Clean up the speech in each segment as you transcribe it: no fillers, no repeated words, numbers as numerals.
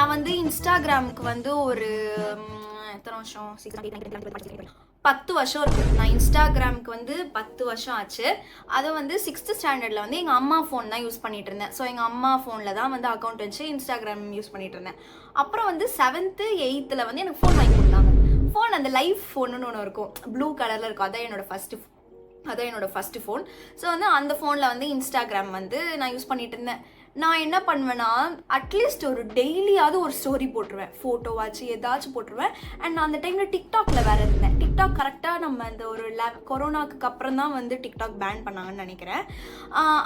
நான் வந்து இன்ஸ்டாகிராமுக்கு வந்து ஒரு எத்தனை வருஷம் 10 வருஷம் இருக்கும். நான் இன்ஸ்டாகிராமுக்கு வந்து 10 வருஷம் ஆச்சு. அதை வந்து 6th ஸ்டாண்டர்டில் வந்து எங்கள் அம்மா ஃபோன் தான் யூஸ் பண்ணிட்டு இருந்தேன். ஸோ எங்கள் அம்மா ஃபோனில் தான் வந்து அக்கௌண்ட் வச்சு இன்ஸ்டாகிராம் யூஸ் பண்ணிட்டு இருந்தேன். அப்புறம் வந்து 7th 8th வந்து எனக்கு ஃபோன் வாங்கி கொடுத்தாங்க. ஃபோன் அந்த லைஃப் ஃபோனுன்னு ஒன்று இருக்கும், ப்ளூ கலரில் இருக்கும். அதான் என்னோட ஃபஸ்ட்டு ஃபோன். ஸோ வந்து அந்த ஃபோனில் வந்து இன்ஸ்டாகிராம் வந்து நான் யூஸ் பண்ணிட்டு இருந்தேன். நான் என்ன பண்ணுவேன்னா, அட்லீஸ்ட் ஒரு டெய்லியாவது ஒரு ஸ்டோரி போட்டுருவேன், ஃபோட்டோவாச்சு ஏதாச்சும் போட்டுருவேன். அண்ட் நான் அந்த டைமில் டிக்டாக்ல வேறு இருந்தேன். டிக்டாக் கரெக்டாக நம்ம இந்த ஒரு கொரோனாக்கு அப்புறம் தான் வந்து டிக்டாக் பேன் பண்ணாங்கன்னு நினைக்கிறேன்.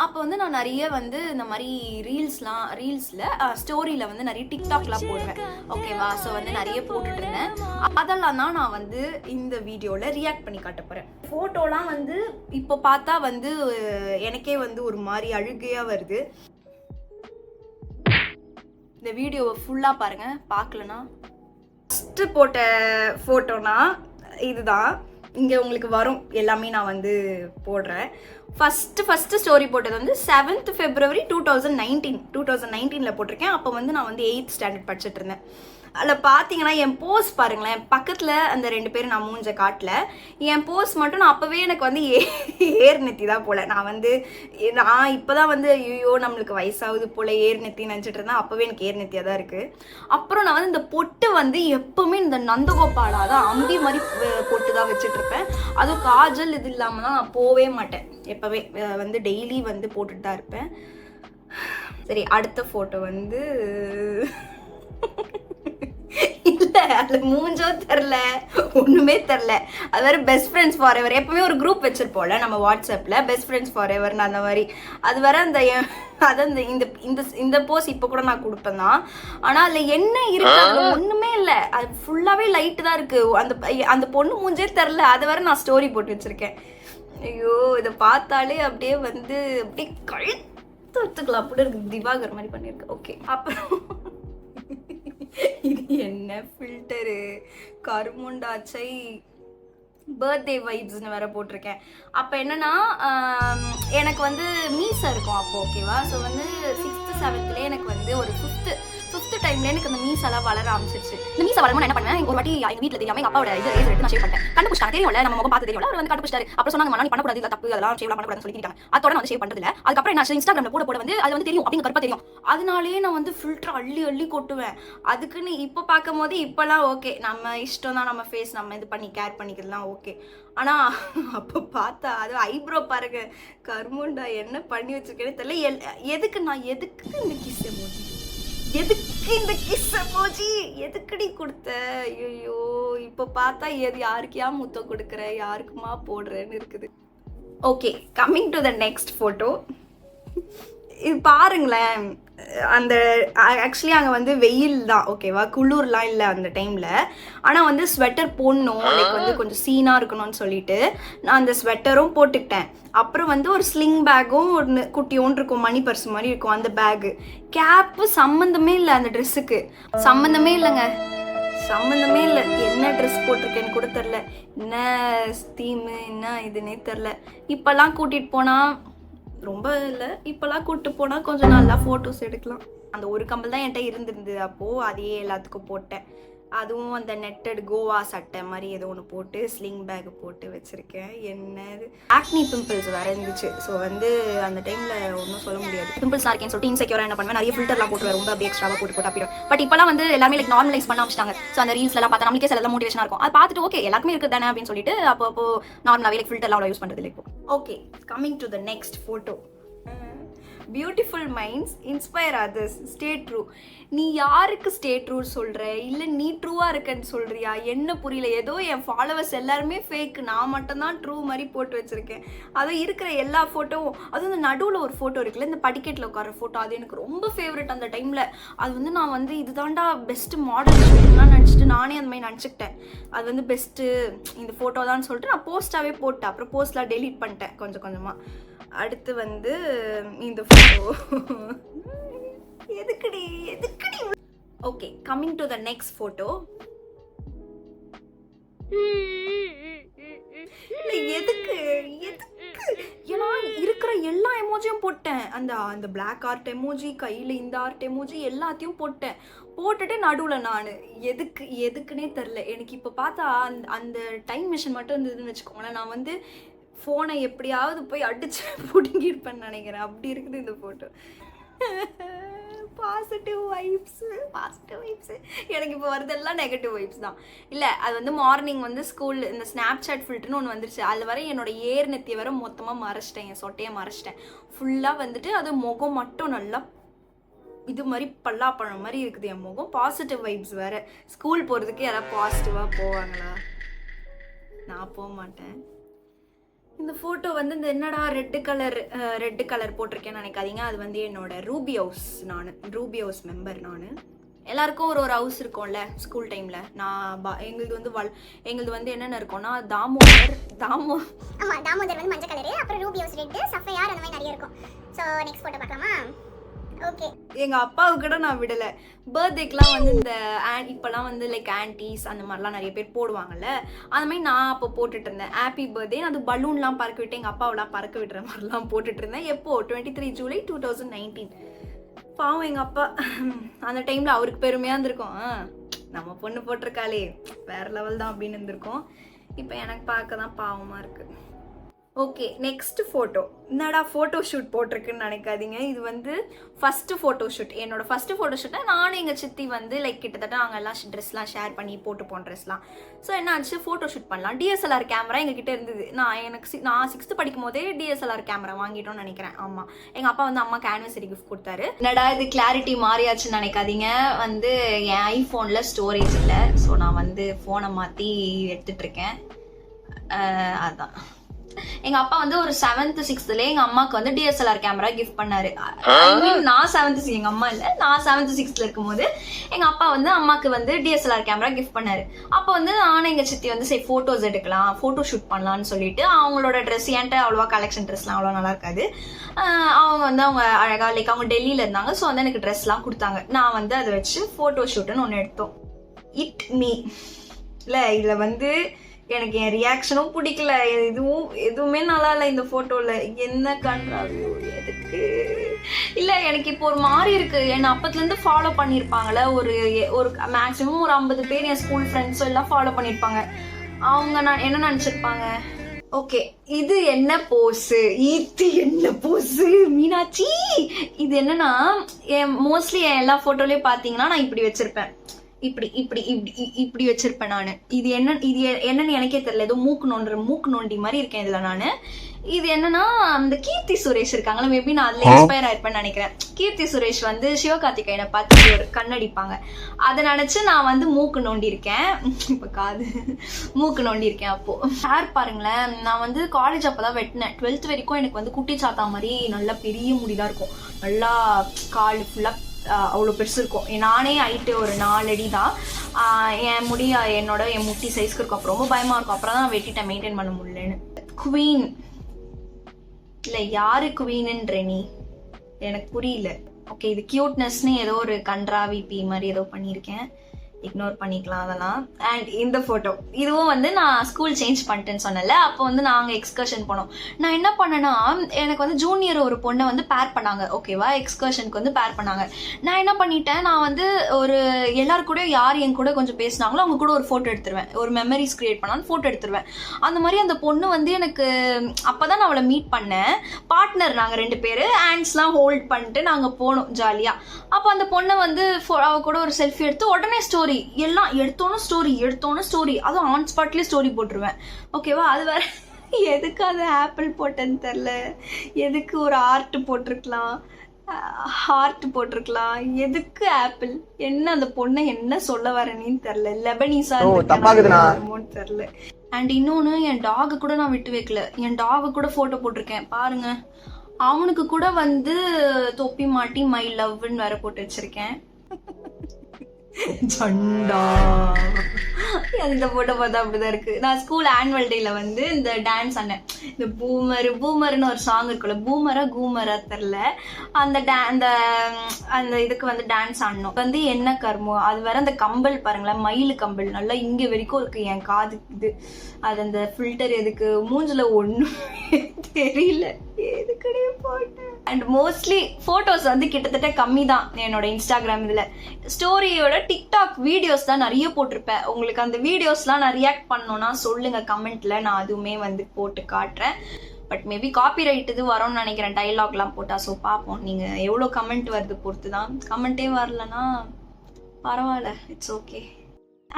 அப்போ வந்து நான் நிறைய வந்து இந்த மாதிரி ரீல்ஸில் ஸ்டோரியில் வந்து நிறைய டிக்டாக்லாம் போடுவேன். ஓகேவா? ஸோ வந்து நிறைய போட்டுட்டு இருந்தேன். அதெல்லாம் தான் நான் வந்து இந்த வீடியோவில் ரியாக்ட் பண்ணி காட்ட போகிறேன். ஃபோட்டோலாம் வந்து இப்போ பார்த்தா வந்து எனக்கே வந்து ஒரு மாதிரி அழுகையாக வருது. இந்த வீடியோவை ஃபுல்லாக பாருங்கள், பார்க்கலனா. ஃபஸ்ட்டு போட்ட ஃபோட்டோனா இதுதான். இங்கே உங்களுக்கு வரும், எல்லாமே நான் வந்து போடுறேன். ஃபஸ்ட்டு ஸ்டோரி போட்டது வந்து 7th February 2019 போட்டிருக்கேன். அப்போ வந்து நான் வந்து 8th ஸ்டாண்டர்ட் படிச்சுட்டு இருந்தேன். அதில் பார்த்தீங்கன்னா என் போஸ் பாருங்களேன், பக்கத்தில் அந்த 2 பேரும் நான் மூஞ்ச காட்டல. என் போஸ் மட்டும் நான் அப்போவே எனக்கு வந்து ஏர் நெத்தி தான் போல. நான் இப்போ தான் வந்து ஐயோ நம்மளுக்கு வயசாகுது போல் ஏர் நெத்தி நினச்சிட்டு இருந்தேன். அப்போவே எனக்கு ஏர் நெத்தியாக தான் இருக்குது. அப்புறம் நான் வந்து இந்த பொட்டு வந்து எப்போவுமே இந்த நந்தகோபாலா தான் அம்பி மாதிரி பொட்டு தான் வச்சுட்டு இருப்பேன். அதுவும் காஜல் இது இல்லாமல் தான் நான் போவே மாட்டேன். எப்போவே வந்து டெய்லி வந்து போட்டுட்டு தான் இருப்பேன். சரி, அடுத்த ஃபோட்டோ வந்து இல்லை, அதில் மூஞ்சோ தெரில, ஒன்றுமே தெரில. அது வேறு பெஸ்ட் ஃப்ரெண்ட்ஸ் ஃபார் எவர். எப்பவுமே ஒரு குரூப் வச்சுருப்போம்ல நம்ம வாட்ஸ்அப்பில், பெஸ்ட் ஃப்ரெண்ட்ஸ் ஃபார் எவர்னு அந்த மாதிரி. அது வேறு இந்த போஸ் இப்போ கூட நான் கொடுப்பேன் தான். ஆனால் அதில் என்ன இருக்குது, அதில் ஒன்றுமே இல்லை. அது ஃபுல்லாகவே லைட்டு தான் இருக்குது. அந்த பொண்ணு மூஞ்சே தெரில. அது வேறு நான் ஸ்டோரி போட்டு வச்சுருக்கேன். ஐயோ, இதை பார்த்தாலே அப்படியே வந்து அப்படியே கழுத்து வச்சுக்கலாம் அப்படி இருக்குது. திவாகர் மாதிரி பண்ணியிருக்கு. ஓகே, அப்புறம் இது என்ன ஃபில்டரு, கருமுண்டாச்சை பர்த்டே வைப்ஸ்னு வேற போட்டிருக்கேன். அப்போ என்னன்னா எனக்கு வந்து மீசை இருக்கும் அப்போ. ஓகேவா? ஸோ வந்து 6th 7th எனக்கு வந்து ஒரு ஃபிஃப்த்து டைம்ல எனக்கு அந்த மீசெல்லாம் வளர ஆரம்பிச்சிருச்சு. இந்த மீசை வளரும் என்ன பண்ணுவேன், ஒரு வாட்டி எங்கள் வீட்டில் தெரியாமல் எங்கள் அப்பாவோட இது ரேசர் எடுத்து நான் ஷேவ் பண்ணிட்டேன். கண்டுபிடிச்சாங்க, தெரியும்ல நம்ம முகம் பார்த்து தெரியும்ல, அவர் வந்து கண்டுபிடிச்சாரு. அப்புறம் சொன்னாங்க நீ பண்ணக்கூடாது, இல்லை தப்பு, அதெல்லாம் ஷேவ்லாம் பண்ணக்கூடாதுன்னு சொல்லிட்டாங்க. அதோட நான் ஷேவ் பண்ணுறதில்ல. அதுக்கப்புறம் நான் இன்ஸ்டாகிராமில் போட வந்து அது வந்து தெரியும், அப்படிங்க கருப்பா தெரியும். அதனாலேயே நான் வந்து ஃபில்டர் அள்ளி கொட்டுவேன். அதுக்குன்னு இப்போ பார்க்கும் போது இப்போலாம் ஓகே, நம்ம இஷ்டம் தான், நம்ம ஃபேஸ் நம்ம இது பண்ணி கேர் பண்ணிக்கிறதுலாம் ஓகே. ஆனால் அப்போ பார்த்தா அது ஐப்ரோ பாருங்க, கருமுண்டா என்ன பண்ணி வச்சிருக்கேன்னு தெரியல. எதுக்கு இந்த கிஸ் எமோஜி, எதுக்குடி கொடுத்த? ஐயோ, இப்போ பார்த்தா யாருக்கையா முத்தம் கொடுக்குற, யாருக்குமா போடுறேன்னு இருக்குது. Okay, coming to the next photo. இது பாருங்களேன், அந்த ஆக்சுவலி அங்கே வந்து வெயில் தான். ஓகேவா? குளிர்லாம் இல்லை அந்த டைமில். ஆனால் வந்து ஸ்வெட்டர் போடணும், லைக் வந்து கொஞ்சம் சீனாக இருக்கணும்னு சொல்லிட்டு நான் அந்த ஸ்வெட்டரும் போட்டுக்கிட்டேன். அப்புறம் வந்து ஒரு ஸ்லிங் பேக்கும் ஒன்று குட்டியோன்னு இருக்கும், மணி பர்ஸ் மாதிரி இருக்கும் அந்த பேகு. கேப்பு சம்மந்தமே இல்லை, அந்த ட்ரெஸ்ஸுக்கு சம்மந்தமே இல்லைங்க, சம்மந்தமே இல்லை. என்ன ட்ரெஸ் போட்டிருக்கேன்னு கூட தெரில, என்ன தீமு என்ன இதுன்னே தெரில. இப்போல்லாம் கூட்டிகிட்டு போனால் ரொம்ப இல்லை, இப்போலாம் கூப்பிட்டு போனால் கொஞ்சம் நல்லா ஃபோட்டோஸ் எடுக்கலாம். அந்த ஒரு கம்பல் தான் என்கிட்ட இருந்திருந்தது அப்போது, அதையே எல்லாத்துக்கும் போட்டேன். அதுவும் அந்த நெட்டட் கோவா சட்டை மாதிரி ஏதோ ஒன்று போட்டு ஸ்லிங் பேக் போட்டு வச்சுருக்கேன். என்னது ஆக்னி பிம்பிள்ஸ் வேறு இருந்துச்சு. ஸோ வந்து அந்த டைமில் ஒன்றும் சொல்ல முடியாது. பிம்பிள்ஸாக இருக்கேன்னு சொல்லிட்டு இன்செக்யூராக என்ன பண்ணுவேன், நிறைய ஃபில்டர்லாம் போட்டு ரொம்ப அப்படியே எக்ஸ்ட்ராவாக போட்டு அப்படிடும். பட் இப்போலாம் வந்து எல்லாமே லைக் நார்மலைஸ் பண்ண ஆரம்பிச்சிட்டாங்க. ஸோ அந்த ரீல்ஸ்லாம் பார்த்தா நம்மளுக்கே சில மோட்டிவேஷனாக இருக்கும். அது பார்த்துட்டு ஓகே எல்லாருக்குமே இருக்குது தானே அப்படின்னு சொல்லிட்டு அப்போ நார்மலாகவே லைக் ஃபில்டர்லாம் அவ்வளோ யூஸ் பண்ணுறது இல்லை இப்போ. Okay, coming to the next photo. Beautiful minds inspire others, stay true. நீ யாருக்கு ஸ்டே ட்ரூ சொல்கிற, இல்லை நீ ட்ரூவாக இருக்கன்னு சொல்கிறியா, என்ன புரியல. ஏதோ என் ஃபாலோவர்ஸ் எல்லாருமே ஃபேக், நான் மட்டும்தான் ட்ரூ மாதிரி போட்டு வச்சுருக்கேன். அதுவும் இருக்கிற எல்லா ஃபோட்டோவும், அதுவும் இந்த நடுவில் ஒரு ஃபோட்டோ இருக்குல்ல, இந்த படிக்கட்டில் உட்கார ஃபோட்டோ, அது எனக்கு ரொம்ப ஃபேவரட் அந்த டைமில். அது வந்து நான் வந்து இதுதாண்டா பெஸ்ட்டு மாடல் ஷூட்டிங்லாம் நினச்சிட்டு நானே அந்த மாதிரி நினச்சிக்கிட்டேன். அது வந்து பெஸ்ட்டு இந்த ஃபோட்டோ தான் சொல்லிட்டு நான் போஸ்ட்டாகவே போட்டேன். அப்புறம் போஸ்ட்லாம் டெலீட் பண்ணிட்டேன் கொஞ்சம் கொஞ்சமாக. அடுத்து வந்து இந்த ஃபோட்டோ எதுக்குடி. Okay, coming to the next photo. எதுக்கு ஏன்னா இருக்கிற எல்லா எமோஜியும் போட்டேன். அந்த அந்த பிளாக் ஆர்ட் எமோஜி, கையில் இந்த ஆர்ட் எமோஜி எல்லாத்தையும் போட்டுட்டு நடுவில் நான் எதுக்குன்னே தெரில. எனக்கு இப்போ பார்த்தா அந்த டைம் மிஷின் மட்டும் இருந்ததுன்னு வச்சுக்கோங்களேன், நான் வந்து ஃபோனை எப்படியாவது போய் அடிச்சு பிடுங்கிருப்பேன்னு நினைக்கிறேன். அப்படி இருக்குது இந்த ஃபோட்டோ. Positive vibes. எனக்கு இப்போ வரதெல்லாம் நெகட்டிவ் வைப்ஸ் தான். இல்லை, அது வந்து மார்னிங் வந்து ஸ்கூல் இந்த ஸ்னாப் சாட் ஃபில்டர்னு ஒன்று வந்துருச்சு. அதில் வர என்னோட ஏர் நெத்தியை வர மொத்தமாக மறைச்சிட்டேன், என் சொட்டையை மறைச்சிட்டேன் ஃபுல்லாக. வந்துட்டு அது முகம் மட்டும் நல்லா இது மாதிரி பல்லாப்பழம் மாதிரி இருக்குது என் முகம். பாசிட்டிவ் வைப்ஸ் வேறு. ஸ்கூல் போகிறதுக்கு யாராவது பாசிட்டிவாக போவாங்களா? நான் போக மாட்டேன். இந்த ஃபோட்டோ வந்து இந்த என்னடா ரெட்டு கலர் போட்டிருக்கேன்னு நினைக்காதீங்க. அது வந்து என்னோட ரூபி ஹவுஸ் மெம்பர் நான். எல்லாருக்கும் ஒரு ஹவுஸ் இருக்கும்ல ஸ்கூல் டைமில். எங்களுது வந்து என்னென்ன இருக்கும்னா தாமோதர் வந்து மஞ்சள் கலரு, அப்புறம் ரூபி ஹவுஸ் ரெட்டு, சஃபையார், அந்த மாதிரி நிறைய இருக்கும். ஸோ நெக்ஸ்ட் ஃபோட்டோ பார்க்கலாமா? ஓகே. எங்கள் அப்பாவுக்கு கூட நான் விடலை. பர்த்டேக்கெலாம் வந்து இந்த இப்போலாம் வந்து லைக் ஆன்டிஸ் அந்த மாதிரிலாம் நிறைய பேர் போடுவாங்கல்ல, அந்த மாதிரி நான் அப்போ போட்டுட்டு இருந்தேன். ஹாப்பி பர்த்டே அது பலூன்லாம் பறக்க விட்டு எங்கள் அப்பாவெலாம் பறக்க விடுற மாதிரிலாம் போட்டுட்டு இருந்தேன். எப்போ 23 ஜூலை 2019. பாவம் எங்கள் அப்பா அந்த டைமில் அவருக்கு பெருமையாக இருந்திருக்கும், நம்ம பொண்ணு போட்டிருக்காளே வேறு லெவல் தான் அப்படின்னு இருந்திருக்கும். இப்போ எனக்கு பார்க்க தான் பாவமாக இருக்குது. Okay, next photo. என்னடா ஃபோட்டோ ஷூட் போட்டிருக்குன்னு நினைக்காதீங்க. இது வந்து ஃபஸ்ட்டு ஃபோட்டோ ஷூட். என்னோடய ஃபஸ்ட்டு ஃபோட்டோ ஷூட்டை நானும் எங்கள் சித்தி வந்து லைக் கிட்டத்தட்ட நாங்கள் எல்லாம் ட்ரெஸ்லாம் ஷேர் பண்ணி போட்டுப்போம் ட்ரெஸ்லாம். ஸோ என்ன ஆச்சு, ஃபோட்டோ ஷூட் பண்ணலாம். டிஎஸ்எல்ஆர் கேமரா எங்ககிட்ட இருந்தது. நான் 6th படிக்கும் போதே டிஎஸ்எல்ஆர் கேமரா வாங்கிட்டோம்னு நினைக்கிறேன். ஆமாம், எங்கள் அப்பா வந்து அம்மாக்கு ஆனிவர்சரி கிஃப்ட் கொடுத்தாரு. என்னடா இது கிளாரிட்டி மாறியாச்சுன்னு நினைக்காதீங்க. வந்து என் ஐஃபோனில் ஸ்டோரேஜ் இல்லை, ஸோ நான் வந்து ஃபோனை மாற்றி எடுத்துகிட்ருக்கேன். அதுதான். எங்க அப்பா வந்து ஒரு 7th 6th எங்க அம்மாக்கு வந்து டிஎஸ்எல்ஆர் கேமரா கிஃப்ட் பண்ணாரு. நான் 7th எங்க அம்மா இல்ல, நான் 7th 6th இருக்கும்போது எங்க அப்பா வந்து அம்மாக்கு வந்து டிஎஸ்எல்ஆர் கேமரா கிஃப்ட் பண்ணாரு. அப்போ வந்து நானும் எங்க சித்தி வந்து சரி போட்டோஸ் எடுக்கலாம், போட்டோ ஷூட் பண்ணலாம்னு சொல்லிட்டு அவங்களோட ட்ரெஸ் என்கிட்ட அவ்வளோவா கலெக்ஷன் ட்ரெஸ்லாம் அவ்வளோ நல்லா இருக்காது. அவங்க வந்து அவங்க அழகா லைக் அவங்க டெல்லியில இருந்தாங்க. ஸோ வந்து எனக்கு ட்ரெஸ்லாம் கொடுத்தாங்க. நான் வந்து அதை வச்சு போட்டோ ஷூட்டுன்னு ஒன்று எடுத்தோம். இட் மீ இல்லை, இதில் வந்து எனக்கு என் ரியாக்ஷனும் பிடிக்கல, எதுவுமே நல்லா இல்லை இந்த ஃபோட்டோவில். என்ன கண்றாவியோ எதுக்கு இல்லை, எனக்கு இப்போ ஒரு மாதிரி இருக்குது. என்னை அப்பத்துலேருந்து ஃபாலோ பண்ணியிருப்பாங்களே ஒரு மேக்ஸிமம் ஒரு 50 பேர் என் ஸ்கூல் ஃப்ரெண்ட்ஸும் எல்லாம் ஃபாலோ பண்ணியிருப்பாங்க. அவங்க நான் என்ன நினச்சிருப்பாங்க? ஓகே, இது என்ன போஸு, என்ன போஸு மீனாட்சி? இது என்னன்னா மோஸ்ட்லி என் எல்லா ஃபோட்டோலேயும் பார்த்தீங்கன்னா நான் இப்படி வச்சுருப்பேன், இப்படி வச்சிருப்பேன் நான். இது என்னன்னு எனக்கே தெரியல, ஏதோ மூக்கு நோண்டி மாதிரி இருக்கேன் இதுல நானு. இது என்னன்னா அந்த கீர்த்தி சுரேஷ் இருக்காங்களா, மேபி நான் அதுல இன்ஸ்பயர் ஆயிருப்பேன்னு நினைக்கிறேன். கீர்த்தி சுரேஷ் வந்து சிவகார்த்திகேயனை பார்த்து ஒரு கண்ணடிப்பாங்க, அதை நினைச்சு நான் வந்து மூக்கு நோண்டி இருக்கேன். இப்ப மூக்கு நோண்டி இருக்கேன். அப்போ ஹேர் பாருங்களேன், நான் வந்து காலேஜ் அப்பதான் வெட்டினேன். 12th வரைக்கும் எனக்கு வந்து குட்டி சாத்தா மாதிரி நல்லா பெரிய முடிதான் இருக்கும், நல்லா கால் ஃபுல்லா அவ்வளோ பெருசு இருக்கும். நானே ஹைட்டு ஒரு 4 அடி தான். என் முடி என் முட்டி சைஸ்க்கு இருக்கும். அப்போ ரொம்ப பயமாக இருக்கும். அப்புறம் தான் நான் வெட்டிட்டேன், மெயின்டைன் பண்ண முடியலன்னு. குவீன் இல்லை, யாரு குவீனுன்ற நீ? எனக்கு புரியல. ஓகே, இது கியூட்னஸ்ன்னு ஏதோ ஒரு கன்றாவி பி மாதிரி ஏதோ பண்ணியிருக்கேன், இக்னோர் பண்ணிக்கலாம் அதெல்லாம். அண்ட் இந்த ஃபோட்டோ இதுவும் வந்து நான் ஸ்கூல் சேஞ்ச் பண்ணிட்டேன்னு சொன்னல, அப்போ வந்து நாங்கள் எக்ஸ்கர்ஷன் போனோம். நான் என்ன பண்ணேன்னா, எனக்கு வந்து ஜூனியர் ஒரு பொண்ணை வந்து பேர் பண்ணாங்க, ஓகேவா, எக்ஸ்கர்ஷனுக்கு வந்து பேர் பண்ணாங்க. நான் என்ன பண்ணிட்டேன், நான் வந்து ஒரு எல்லாரு கூட யார் என் கூட கொஞ்சம் பேசினாங்களோ அவங்க கூட ஒரு ஃபோட்டோ எடுத்துருவேன், ஒரு மெமரிஸ் கிரியேட் பண்ணாலும் ஃபோட்டோ எடுத்துருவேன். அந்த மாதிரி அந்த பொண்ணு வந்து எனக்கு அப்போ தான் நான் அவளை மீட் பண்ணேன். பார்ட்னர் நாங்கள் 2 பேர், ஹேண்ட்ஸ்லாம் ஹோல்ட் பண்ணிட்டு நாங்கள் போனோம் ஜாலியாக. அப்போ அந்த பொண்ணை வந்து அவ கூட ஒரு செல்ஃபி எடுத்து உடனே ஸ்டோரி எல்லாம் எடுத்தோன்னு ஸ்டோரி, அதுவும் ஆன் ஸ்பாட்லேயே ஸ்டோரி போட்டுருவேன், ஓகேவா. அது வேற எதுக்கு அது ஆப்பிள் போட்டேன்னு தெரில, எதுக்கு ஒரு ஹார்ட் போட்டிருக்கலாம், எதுக்கு ஆப்பிள்? என்ன அந்த பொண்ணை என்ன சொல்ல வரேன்னு தெரில, லெபனீஸா தெரில. அண்ட் இன்னொன்று, என் டாகு கூட நான் விட்டு வைக்கல, என் டாகு கூட ஃபோட்டோ போட்டிருக்கேன் பாருங்க. அவனுக்கு கூட வந்து தொப்பி மாட்டி மை லவ்னு வேற போட்டு வச்சிருக்கேன். சண்டா. இந்த போட்டோ பார்த்தா அப்படிதான் இருக்கு. நான் ஸ்கூல் ஆனுவல் டேல வந்து இந்த டான்ஸ் ஆனேன். இந்த பூமர்னு ஒரு சாங் இருக்குல்ல, கூமரா தெரியல, அந்த அந்த இதுக்கு வந்து டான்ஸ் ஆடணும். வந்து என்ன கர்மம், அது வேற அந்த கம்பல் பாருங்களேன், மயிலு கம்பல் நல்லா இங்க வரைக்கும் இருக்கு என் காது. இது அது அந்த ஃபில்டர் எதுக்கு, மூஞ்சில ஒண்ணும் தெரியல, எதுக்கடே போட்டேன். அண்ட் மோஸ்ட்லி போட்டோஸ் வந்து கிட்டத்தட்ட கம்மி தான் என்னோட இன்ஸ்டாகிராம். இதுல ஸ்டோரியோட டிக்டாக் வீடியோஸ் தான் நிறைய போட்டிருப்பேன். உங்களுக்கு அந்த வீடியோஸ்லாம் நான் ரியாக்ட் பண்ணணும்னா சொல்லுங்க கமெண்ட்ல, நான் அதுவுமே வந்து போட்டு காட்டுறேன். பட் மேபி காப்பிரைட் இது வரும்னு நினைக்கிறேன் டைலாக்லாம் போட்டா. ஸோ பார்ப்போம், நீங்க எவ்வளோ கமெண்ட் வருது பொறுத்து தான். கமெண்ட்டே வரலன்னா பரவாயில்ல, இட்ஸ் ஓகே.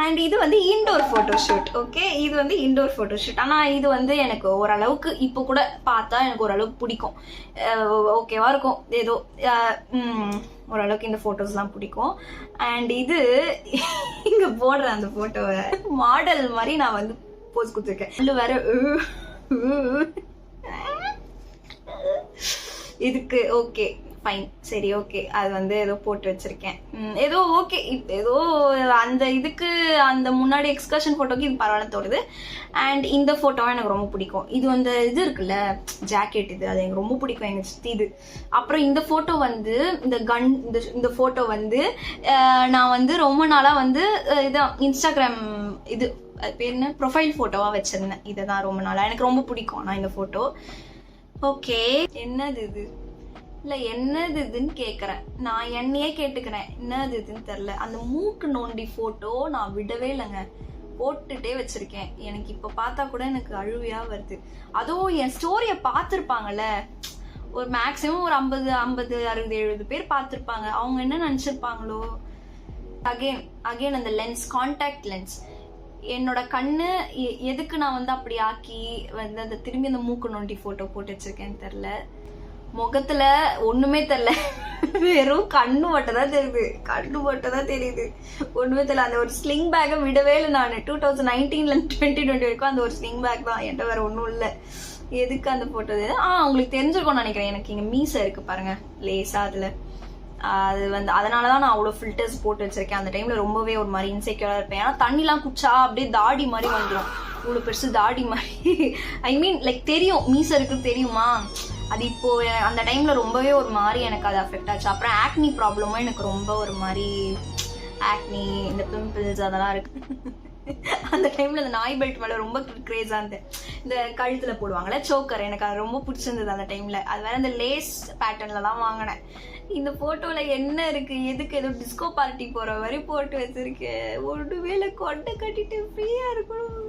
அண்ட் இது வந்து இன்டோர் ஃபோட்டோஷூட். ஓகே, இது வந்து இன்டோர் ஃபோட்டோஷூட். ஆனால் இது வந்து எனக்கு ஓரளவுக்கு இப்போ கூட பார்த்தா எனக்கு ஓரளவுக்கு பிடிக்கும், ஓகேவா இருக்கும். ஏதோ ஓரளவுக்கு இந்த ஃபோட்டோஸ்லாம் பிடிக்கும். அண்ட் இது இங்கே போடுற அந்த ஃபோட்டோவை மாடல் மாதிரி நான் வந்து போஸ் கொடுத்துருக்கேன். இல்லை வேற இதுக்கு ஓகே ஃபைன், சரி ஓகே, அது வந்து ஏதோ போட்டு வச்சிருக்கேன். ஏதோ ஓகே, ஏதோ அந்த இதுக்கு அந்த முன்னாடி எக்ஸ்கர்ஷன் ஃபோட்டோக்கு இது பரவாயில்ல தோணுது. அண்ட் இந்த ஃபோட்டோவும் எனக்கு ரொம்ப பிடிக்கும். இது வந்து இது இருக்குல்ல ஜாக்கெட், இது அது எனக்கு ரொம்ப பிடிக்கும், எங்க சித்தி இது. அப்புறம் இந்த ஃபோட்டோ வந்து இந்த ஃபோட்டோ வந்து நான் வந்து ரொம்ப நாளாக வந்து இதான் இன்ஸ்டாகிராம் இது அது பேர் என்ன ப்ரொஃபைல் ஃபோட்டோவாக வச்சிருந்தேன். இதை தான் ரொம்ப நாளாக எனக்கு ரொம்ப பிடிக்கும் நான் இந்த ஃபோட்டோ. ஓகே, என்னது இது, இல்லை என்னது இதுன்னு கேட்குறேன் நான், என்னையே கேட்டுக்கிறேன் என்னது இதுன்னு தெரில. அந்த மூக்கு நோண்டி ஃபோட்டோ நான் விடவே இல்லைங்க, போட்டுட்டே வச்சிருக்கேன். எனக்கு இப்போ பார்த்தா கூட எனக்கு அழுவையாக வருது. அதுவும் என் ஸ்டோரியை பார்த்துருப்பாங்கல்ல, ஒரு மேக்ஸிமம் ஒரு 50 60 60 70 பேர் பார்த்துருப்பாங்க. அவங்க என்ன நினச்சிருப்பாங்களோ. அகெயின் அந்த லென்ஸ், கான்டாக்ட் லென்ஸ், என்னோட கண்ணு எதுக்கு நான் வந்து அப்படி ஆக்கி வந்து அந்த திரும்பி அந்த மூக்கு நோண்டி ஃபோட்டோ போட்டு வச்சிருக்கேன்னு தெரில. முகத்துல ஒண்ணுமே தெரியல, வெறும் கண்ணு மட்டும் தான் தெரியுது, ஒண்ணுமே தெரியல. அந்த ஒரு ஸ்லிங் பேக்கை விடவே இல்லை நான். 2019ல 2020 வரைக்கும் அந்த ஒரு ஸ்லிங் பேக் தான் என்கிட்ட, வேற ஒன்றும் இல்லை. எதுக்கு அந்த போட்டோ உங்களுக்கு தெரிஞ்சிருக்கும்னு நினைக்கிறேன். எனக்கு இங்க மீசை இருக்கு பாருங்க லேசா, அதுல அது வந்து அதனாலதான் நான் அவ்வளோ ஃபில்டர்ஸ் போட்டு வச்சிருக்கேன். அந்த டைம்ல ரொம்பவே ஒரு மாதிரி இன்செக்யூரா இருப்பேன். ஏன்னா தண்ணிலாம் குச்சா அப்படியே தாடி மாதிரி வந்துடும், இவ்வளோ பெருசு தாடி மாதிரி. ஐ மீன் லைக் தெரியும் மீசை இருக்குன்னு தெரியுமா, அது இப்போ அந்த டைம்ல ரொம்பவே ஒரு மாதிரி எனக்கு அது அஃபெக்ட் ஆச்சு. அப்புறம் ஆக்னி ப்ராப்ளமும் எனக்கு ரொம்ப ஒரு மாதிரி, ஆக்னி இந்த பிம்பிள்ஸ் அதெல்லாம் இருக்கு. அந்த டைம்ல அந்த நாய் பெல்ட் மேல ரொம்ப கிரேஸா இருந்தேன். இந்த கழுத்துல போடுவாங்கல்ல சோக்கர், எனக்கு அது ரொம்ப பிடிச்சிருந்தது அந்த டைம்ல. அது வேற இந்த லேஸ் பேட்டர்ன்ல தான் வாங்கினேன். இந்த போட்டோல என்ன இருக்கு, எதுக்கு ஏதோ டிஸ்கோ பார்ட்டி போற மாதிரி போட்டு வச்சிருக்கேன். ஒரு வேளை கொண்டை கட்டிட்டு ஃப்ரீயா இருக்கணும்.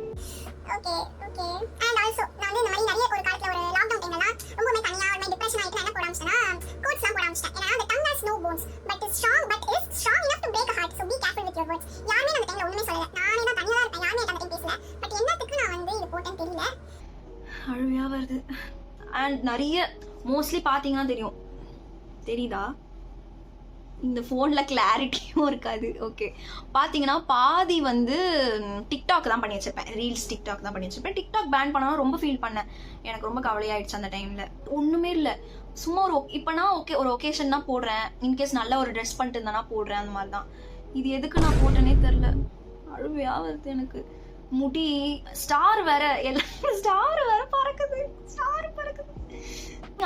Okay okay. அண்ட் ஆல்சோ நான் வந்து இந்த மாதிரி நிறைய ஒரு காலத்துல ஒரு லாக்டவுன் டைம்ல ரொம்பவே தனியா ஒரு மாதிரி டிப்ரஷன் ஆயிட்டு என்ன போட ஆரம்பிச்சேன்னா கோட்ஸ்லாம் போட ஆரம்பிச்சேன். ஏன்னா அந்த tongue has no bones but is strong enough to break a heart, so be careful with your words. யாருமே அந்த டைம்ல ஒண்ணுமே சொல்லல, நானே தான் தனியா இருப்பேன், யாருமே அந்த டைம் பேசல. பட் என்னத்துக்கு நான் வந்து இது போட்டேன்னு தெரியல, அழுவையா வருது. அண்ட் நிறைய மோஸ்ட்லி பாத்தீங்கன்னா தெரியுதா, இந்த ஃபோனில் கிளாரிட்டியும் இருக்காது. ஓகே, பார்த்தீங்கன்னா பாதி வந்து டிக்டாக் தான் பண்ணி வச்சிருப்பேன், ரீல்ஸ் டிக்டாக் தான் பண்ணி வச்சிருப்பேன். டிக்டாக் பேன் பண்ணாலும் ரொம்ப ஃபீல் பண்ணேன், எனக்கு ரொம்ப கவலையாயிடுச்சு அந்த டைமில். ஒன்றுமே இல்லை, சும்மா இப்போ நான் ஓகே ஒரு ஒகேஷன் தான் போடுறேன், இன்கேஸ் நல்ல ஒரு ட்ரெஸ் பண்ணிட்டு இருந்தானா போடுறேன், அந்த மாதிரி தான். இது எதுக்கு நான் போட்டேனே தெரில, அழுவையா வருது எனக்கு. முடி ஸ்டார் வேற, எல்லாம் ஸ்டார் வேற பறக்குது,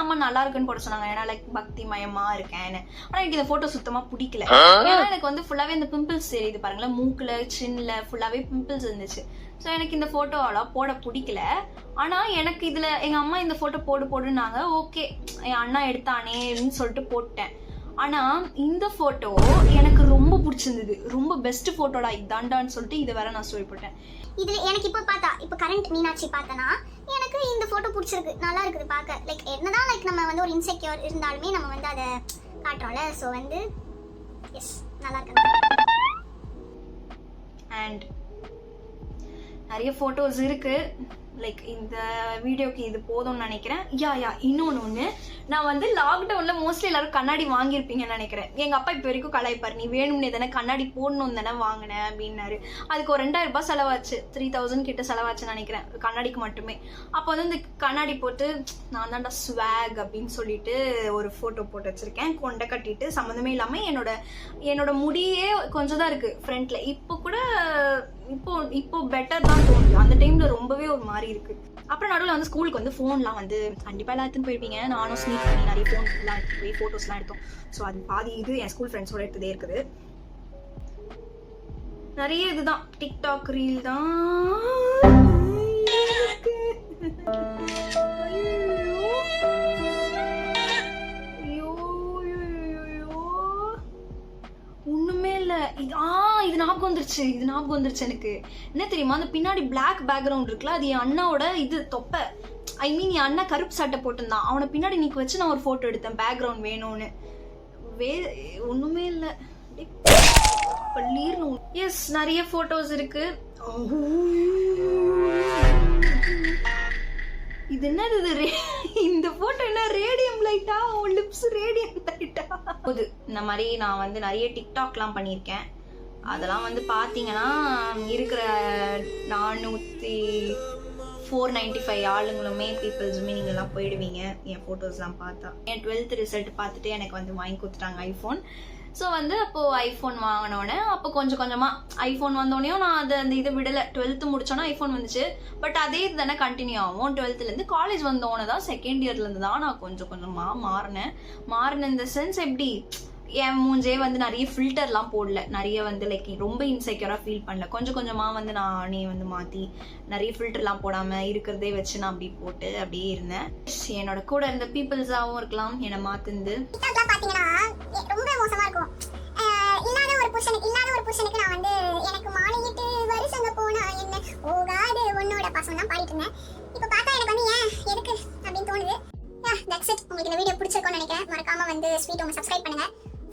அம்மா நல்லா இருக்குன்னு போட சொன்னாங்க. ஏன்னா லைக் பக்தி மயமா இருக்கேன். ஆனா எனக்கு இந்த போட்டோ சுத்தமா பிடிக்கல. ஏன்னா எனக்கு வந்து ஃபுல்லாவே இந்த பிம்பிள்ஸ் தெரியுது பாருங்களேன், மூக்குல சின்ல ஃபுல்லாவே பிம்பிள்ஸ் இருந்துச்சு. ஸோ எனக்கு இந்த போட்டோ அவ்வளோ போட பிடிக்கல. ஆனா எனக்கு இதுல எங்க அம்மா இந்த போட்டோ போடுனாங்க. ஓகே, என் அண்ணா எடுத்தானேன்னு சொல்லிட்டு போட்டேன். ஆனா இந்த போட்டோ எனக்கு ரொம்ப பிடிச்சிருந்தது, ரொம்ப பெஸ்ட் போட்டோடா இதாண்டான்னு சொல்லிட்டு இதை வேற நான் ஸ்டோரி போட்டேன். இதுல எனக்கு இப்போ கரண்ட் மீனாட்சி பார்த்தனா எனக்கு இந்த போட்டோ பிடிச்சிருக்கு, நல்லா இருக்குது பார்க்க. லைக் என்னதான் லைக் நம்ம வந்து ஒரு இன்செக்யூர் இருந்தாலுமே நம்ம வந்து அதை காட்டுறோம்ல, ஸோ வந்து எஸ் நல்லா இருக்கு. அண்ட் நிறைய ஃபோட்டோஸ் இருக்கு, லைக் இந்த வீடியோக்கு இது போதும்னு நினைக்கிறேன். யா இன்னொன்று நான் வந்து லாக்டவுனில் மோஸ்ட்லி எல்லாரும் கண்ணாடி வாங்கியிருப்பீங்கன்னு நினைக்கிறேன். எங்கள் அப்பா இப்போ வரைக்கும் கலாய்ப்பார், நீ வேணும்னே தானே கண்ணாடி போடணும் தானே வாங்கினேன் அப்படின்னாரு. அதுக்கு ஒரு 2000 ரூபாய் செலவாச்சு, 3000 கிட்ட செலவாச்சுன்னு நினைக்கிறேன் கண்ணாடிக்கு மட்டுமே. அப்போ வந்து இந்த கண்ணாடி போட்டு நான் தான்டா ஸ்வாக் அப்படின்னு சொல்லிட்டு ஒரு ஃபோட்டோ போட்டு வச்சுருக்கேன். கொண்டை கட்டிட்டு சம்மந்தமே இல்லாமல் என்னோட முடியே கொஞ்சம் தான் இருக்குது ஃப்ரண்ட்டில். இப்போ கூட இப்போ பெட்டர் தான் தோணுது. அந்த டைமில் ரொம்பவே ஒரு மாதிரி இருக்குது. அப்புறம் நடுவில் வந்து ஸ்கூலுக்கு வந்து ஃபோன்லாம் வந்து கண்டிப்பாக எல்லாம் எடுத்துன்னு போயிருப்பீங்க. நானும் ஸ்னீக் பண்ணி நிறைய ஃபோன்லாம் எடுத்து போய் ஃபோட்டோஸ்லாம் எடுத்தோம். ஸோ அது பாதி இது என் ஸ்கூல் ஃப்ரெண்ட்ஸோட எடுத்ததே இருக்குது. நிறைய இதுதான் டிக்டாக் ரீல் தான். ஒண்ணுமே இல்ல. இது ஞாபகம் வந்துருச்சு எனக்கு. என்ன தெரியுமா, அந்த பின்னாடி பிளாக் பேக்ரவுண்ட் இருக்குல்ல, அது என் அண்ணாவோட இது தொப்பை. ஐ மீன் என் அண்ணா கருப்பு சட்டை போட்டிருந்தான். அவனை பின்னாடி நிக்க வச்சு நான் ஒரு போட்டோ எடுத்தேன் பேக்ரவுண்ட் வேணும்னு. ஒண்ணுமே இல்ல. எஸ், நிறைய போட்டோஸ் இருக்கு. இது என்னது, இந்த போட்டோ என்ன ரேடியம் லைட்டா? லிப்ஸ் ரேடியம் லைட்டா? இந்த மாதிரி நான் வந்து நிறைய டிக்டாக்லாம் பண்ணியிருக்கேன். அதெல்லாம் வந்து பார்த்தீங்கன்னா இருக்கிற 495 ஆளுங்களுமே பீப்புள்ஸுமே நீங்கள்லாம் போயிடுவீங்க என் ஃபோட்டோஸ்லாம் பார்த்தா. என் 12th ரிசல்ட் பார்த்துட்டு எனக்கு வந்து வாங்கி கொடுத்துட்டாங்க ஐஃபோன். ஸோ வந்து அப்போது ஐஃபோன் வாங்கினோடனே அப்போ கொஞ்சம் கொஞ்சமாக ஐஃபோன் வந்தோடனையும் நான் அந்த இதை விடலை. 12th முடிச்சோன்னா ஐஃபோன் வந்துச்சு. பட் அதே இது தானே கண்டினியூ ஆகும். 12thலேருந்து காலேஜ் வந்தோடனே தான் செகண்ட் இயர்லேருந்து தான் நான் கொஞ்சம் கொஞ்சமாக மாறினேன். இந்த சென்ஸ் எப்படி, என் மூஞ்சே வந்து நிறைய ஃபில்டர்லாம் போடல, நிறைய வந்து லைக் ரொம்ப இன்செக்யூராக ஃபீல் பண்ணல. கொஞ்சம் கொஞ்சமாக வந்து நானே வந்து மாற்றி நிறைய ஃபில்டர்லாம் போடாமல் இருக்கிறதே வச்சு நான் அப்படி போட்டு அப்படியே இருந்தேன். என்னோட கூட இருந்த பீப்புள்ஸாகவும் இருக்கலாம் என்னை மாற்றுந்து. ரொம்ப மோசமா இருக்கும். இல்லாத ஒரு புருஷனுக்கு நான் வந்து எனக்கு மாலையிட்டு வருஷங்க போனா என்ன போகாது உன்னோட பாசம் தான் பாடிட்டு இருந்தேன். இப்போ பார்த்தா எனக்கு வந்து ஏன் எதுக்கு அப்படின்னு தோணுது. That's it. உங்களுக்கு இந்த வீடியோ பிடிச்சிருக்கும்னு நினைக்கிறேன். மறக்காம வந்து ஸ்வீட் உங்க சப்ஸ்கிரைப் பண்ணுங்க.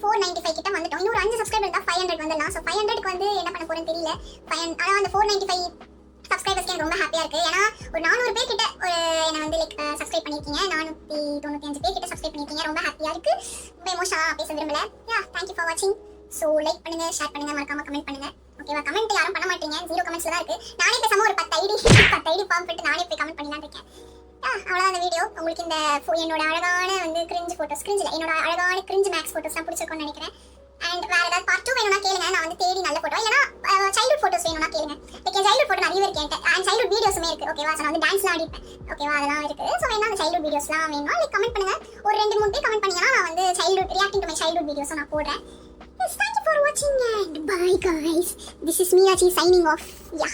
495 கிட்ட வந்துட்டோம். இன்னொரு 5 சப்ஸ்கிரைபர் இருந்தா 500 வந்துடலாம். ஸோ 500க்கு வந்து என்ன பண்ண போறேன்னு தெரியல. ஆனால் அந்த 495 சப்ஸ்கிரைபர்ஸ்க்கு எனக்கு ரொம்ப ஹாப்பியா இருக்கு. ஏன்னா ஒரு 400 பேர் கிட்ட என்ன வந்து லைக் சப்ஸ்கிரைப் பண்ணிருக்கீங்க. 495 பேர் கிட்ட சப்ஸ்கிரைப் பண்ணிருக்கீங்க. ரொம்ப ஹாப்பியா இருக்கு. ரொம்ப எமோஷனலா பேச விரும்பல. தேங்க்யூ ஃபார் வாட்சிங். ஸோ லைக் பண்ணுங்க, ஷேர் பண்ணுங்க, மறக்காம கமெண்ட் பண்ணுங்க. ஓகேவா? கமெண்ட் யாரும் பண்ண மாட்டீங்க, 0 கமெண்ட்ஸ்ல தான் இருக்கு. நானே பேசாம ஒரு 10 ஐடி ஃபார்ம் போட்டு நானே போய் கமெண்ட் பண்ணலாம் இருக்கேன். அவ்வளோதான் அந்த வீடியோ. உங்களுக்கு இந்த என்னோட அழகான வந்து கிரிஞ்ச் ஃபோட்டோஸ், என்னோட அழகான கிரிஞ்ச் மேக்ஸ் ஃபோட்டோஸ்லாம் பிடிச்சிருக்கும்னு நினைக்கிறேன். அண்ட் வேற ஏதாவது பார்ட் 2 வேணும்னா கேளுங்க, நான் வந்து தேடி நல்ல ஃபோட்டோ. இல்லைனா சைல்ட்ஹுட் ஃபோட்டோஸ் வேணும்னா கேளுங்க. லைக் என் சைல்ட்ஹுட் ஃபோட்டோ நிறைய இருக்கு என்கிட்ட. அண்ட் சைல்ட்ஹுட் வீடியோஸுமே இருக்கு. ஓகேவா? ஸோ நான் வந்து டான்ஸ்லாம் ஆடிப்பேன். ஓகேவா? அதெல்லாம் இருக்கு. ஸோ வேணா அந்த சைல்ட்ஹுட் வீடியோஸ்லாம் வேணும்னா லைக் கமெண்ட் பண்ணுங்க. ஒரு 2-3 பேர் கமெண்ட் பண்ணீங்கன்னா நான் வந்து childhood reacting to my childhood வீடியோஸை நான் போடுறேன். Yes, thank you for watching and bye guys. This is Meenachi signing off. Yeah.